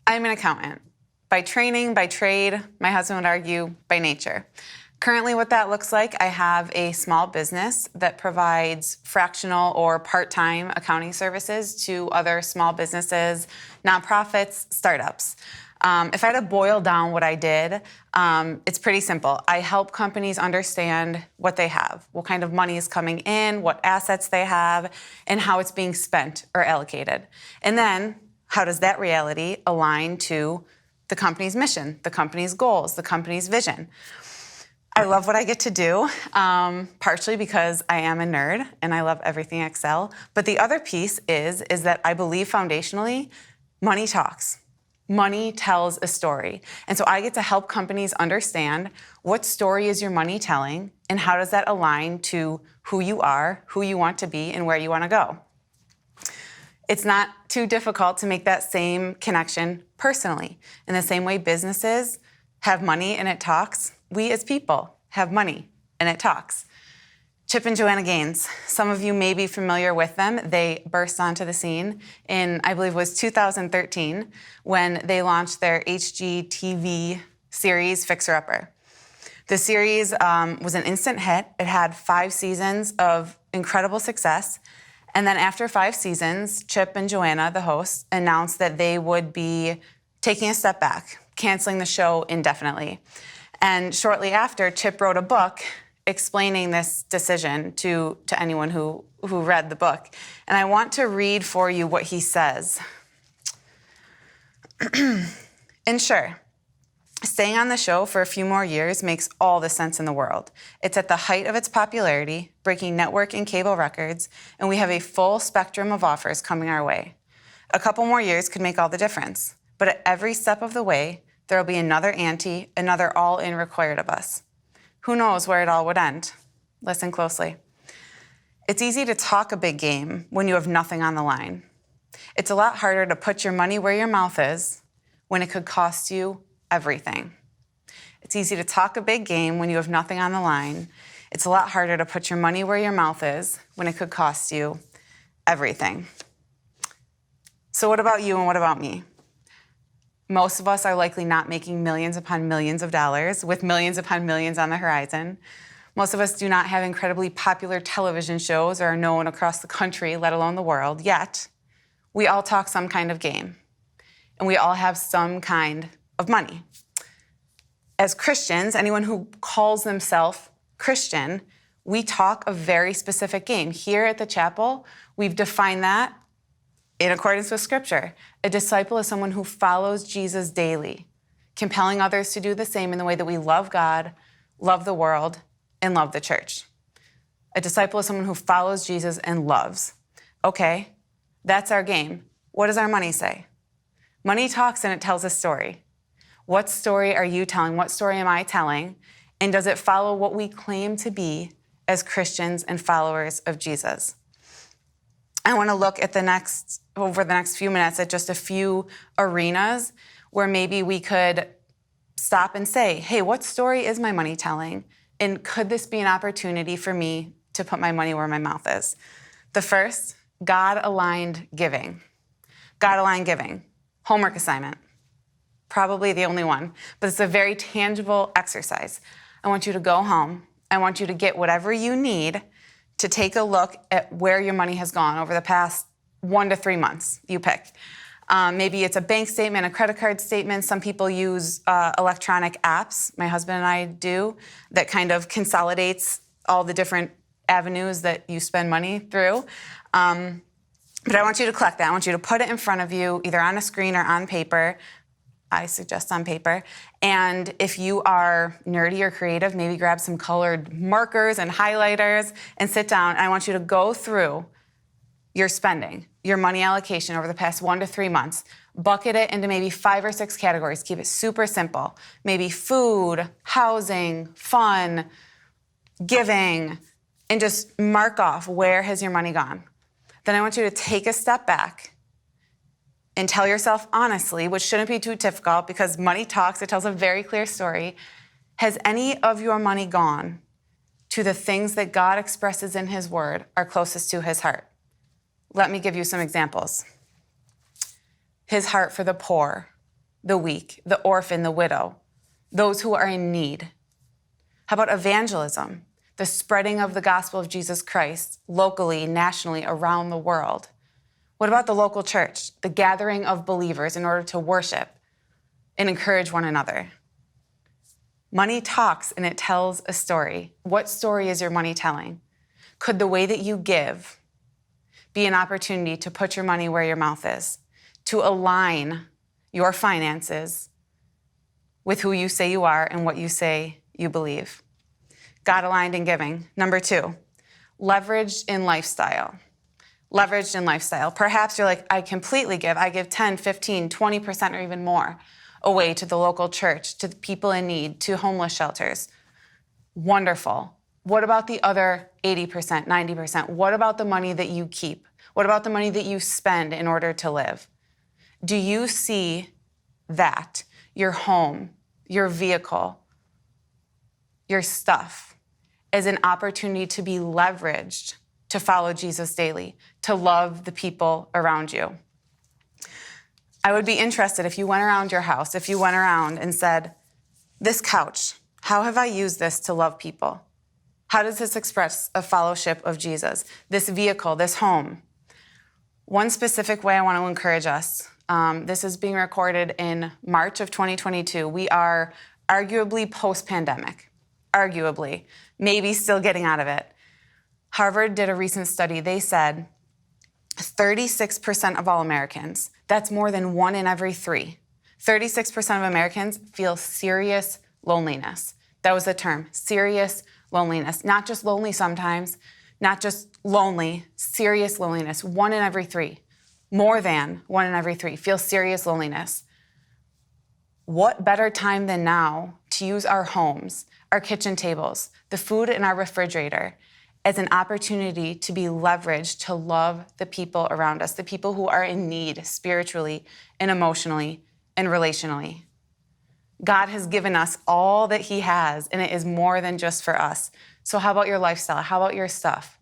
I'm an accountant. By training, by trade, my husband would argue, by nature. Currently, what that looks like, I have a small business that provides fractional or part-time accounting services to other small businesses, nonprofits, startups. If I had to boil down what I did, it's pretty simple. I help companies understand what they have, what kind of money is coming in, what assets they have, and how it's being spent or allocated. And then, how does that reality align to the company's mission, the company's goals, the company's vision? I love what I get to do, partially because I am a nerd and I love everything Excel. But the other piece is that I believe foundationally, money talks. Money tells a story. And so I get to help companies understand what story is your money telling and how does that align to who you are, who you want to be, and where you want to go. It's not too difficult to make that same connection personally. In the same way businesses have money and it talks, we as people have money and it talks. Chip and Joanna Gaines, some of you may be familiar with them. They burst onto the scene in, I believe it was 2013, when they launched their HGTV series, Fixer Upper. The series was an instant hit. It had 5 seasons of incredible success. And then after 5 seasons, Chip and Joanna, the hosts, announced that they would be taking a step back, canceling the show indefinitely. And shortly after, Chip wrote a book explaining this decision to anyone who read the book. And I want to read for you what he says. And sure, staying on the show for a few more years makes all the sense in the world. It's at the height of its popularity, breaking network and cable records, and we have a full spectrum of offers coming our way. A couple more years could make all the difference, but at every step of the way, there will be another ante, another all-in required of us. Who knows where it all would end? Listen closely. It's easy to talk a big game when you have nothing on the line. It's a lot harder to put your money where your mouth is when it could cost you everything. It's easy to talk a big game when you have nothing on the line. It's a lot harder to put your money where your mouth is when it could cost you everything. So what about you and what about me? Most of us are likely not making millions upon millions of dollars with millions upon millions on the horizon. Most of us do not have incredibly popular television shows or are known across the country, let alone the world, yet we all talk some kind of game, and we all have some kind of money. As Christians, anyone who calls themselves Christian, we talk a very specific game. Here at the chapel, we've defined that in accordance with Scripture. A disciple is someone who follows Jesus daily, compelling others to do the same in the way that we love God, love the world, and love the church. A disciple is someone who follows Jesus and loves. Okay, that's our game. What does our money say? Money talks and it tells a story. What story are you telling? What story am I telling? And does it follow what we claim to be as Christians and followers of Jesus? I want to look at over the next few minutes at just a few arenas where maybe we could stop and say, hey, what story is my money telling? And could this be an opportunity for me to put my money where my mouth is? The first, God-aligned giving. God-aligned giving. Homework assignment. Probably the only one, but it's a very tangible exercise. I want you to go home. I want you to get whatever you need to take a look at where your money has gone over the past 1 to 3 months. You pick. Maybe it's a bank statement, a credit card statement. Some people use electronic apps, my husband and I do, that kind of consolidates all the different avenues that you spend money through. But I want you to collect that. I want you to put it in front of you, either on a screen or on paper. I suggest on paper. And if you are nerdy or creative, maybe grab some colored markers and highlighters and sit down. And I want you to go through your spending, your money allocation over the past 1 to 3 months. Bucket it into maybe 5 or 6 categories. Keep it super simple. Maybe food, housing, fun, giving, and just mark off where has your money gone. Then I want you to take a step back and tell yourself honestly, which shouldn't be too difficult because money talks, it tells a very clear story. Has any of your money gone to the things that God expresses in His Word are closest to His heart? Let me give you some examples. His heart for the poor, the weak, the orphan, the widow, those who are in need? How about evangelism, the spreading of the gospel of Jesus Christ locally, nationally, around the world? What about the local church, the gathering of believers in order to worship and encourage one another? Money talks and it tells a story. What story is your money telling? Could the way that you give be an opportunity to put your money where your mouth is, to align your finances with who you say you are and what you say you believe? God aligned in giving. Number 2, leveraged in lifestyle. Leveraged in lifestyle. Perhaps you're like, I completely give. I give 10, 15, 20% or even more away to the local church, to the people in need, to homeless shelters. Wonderful. What about the other 80%, 90%? What about the money that you keep? What about the money that you spend in order to live? Do you see that, your home, your vehicle, your stuff, as an opportunity to be leveraged to follow Jesus daily, to love the people around you? I would be interested if you went around your house, if you went around and said, this couch, how have I used this to love people? How does this express a fellowship of Jesus? This vehicle, this home. One specific way I want to encourage us, this is being recorded in March of 2022. We are arguably post-pandemic, arguably, maybe still getting out of it. Harvard did a recent study. They said 36% of all Americans, that's more than 1 in every 3, 36% of Americans feel serious loneliness. That was the term, serious loneliness. Not just lonely sometimes, not just lonely, serious loneliness. 1 in every 3, more than 1 in every 3 feel serious loneliness. What better time than now to use our homes, our kitchen tables, the food in our refrigerator as an opportunity to be leveraged to love the people around us, the people who are in need spiritually and emotionally and relationally. God has given us all that he has, and it is more than just for us. So how about your lifestyle? How about your stuff?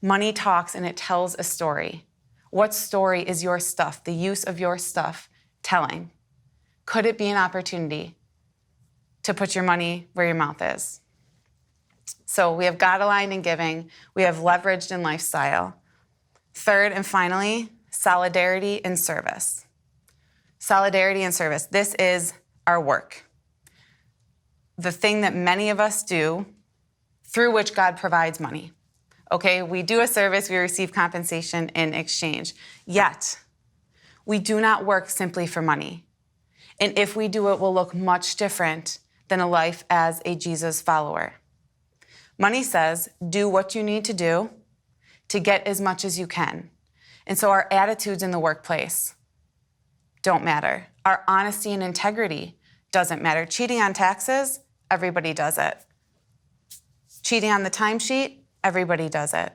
Money talks and it tells a story. What story is your stuff, the use of your stuff, telling? Could it be an opportunity to put your money where your mouth is? So we have God aligned in giving. We have leveraged in lifestyle. Third and finally, solidarity in service. Solidarity in service. This is our work. The thing that many of us do through which God provides money. Okay, we do a service, we receive compensation in exchange. Yet, we do not work simply for money. And if we do, it will look much different than a life as a Jesus follower. Money says, do what you need to do to get as much as you can. And so our attitudes in the workplace don't matter. Our honesty and integrity doesn't matter. Cheating on taxes, everybody does it. Cheating on the timesheet, everybody does it.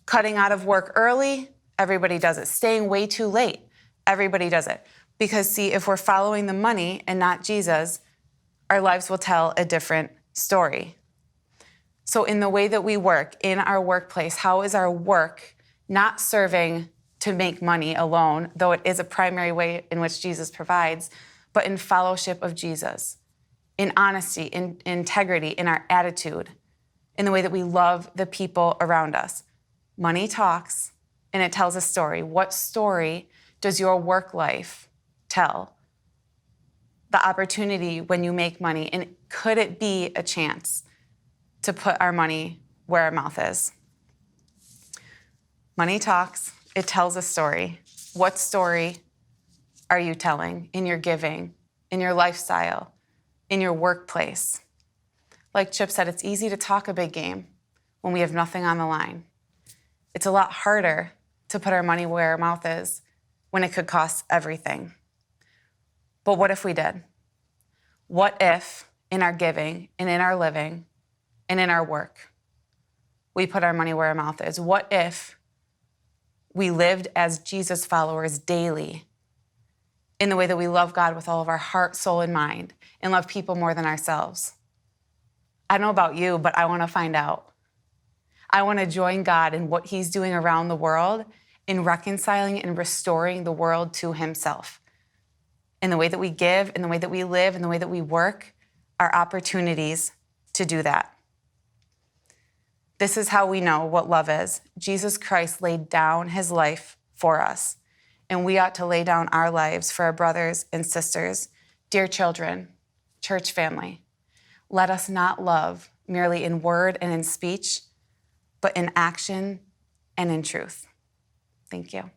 Cutting out of work early, everybody does it. Staying way too late, everybody does it. Because see, if we're following the money and not Jesus, our lives will tell a different story. So in the way that we work, in our workplace, how is our work not serving to make money alone, though it is a primary way in which Jesus provides, but in fellowship of Jesus, in honesty, in integrity, in our attitude, in the way that we love the people around us? Money talks, and it tells a story. What story does your work life tell? The opportunity when you make money, and could it be a chance to put our money where our mouth is? Money talks, it tells a story. What story are you telling in your giving, in your lifestyle, in your workplace? Like Chip said, it's easy to talk a big game when we have nothing on the line. It's a lot harder to put our money where our mouth is when it could cost everything. But what if we did? What if in our giving and in our living and in our work, we put our money where our mouth is? What if we lived as Jesus followers daily in the way that we love God with all of our heart, soul, and mind, and love people more than ourselves? I don't know about you, but I want to find out. I want to join God in what he's doing around the world in reconciling and restoring the world to himself. in the way that we give, in the way that we live, in the way that we work, are opportunities to do that. This is how we know what love is. Jesus Christ laid down his life for us, and we ought to lay down our lives for our brothers and sisters. Dear children, church family, let us not love merely in word and in speech, but in action and in truth. Thank you.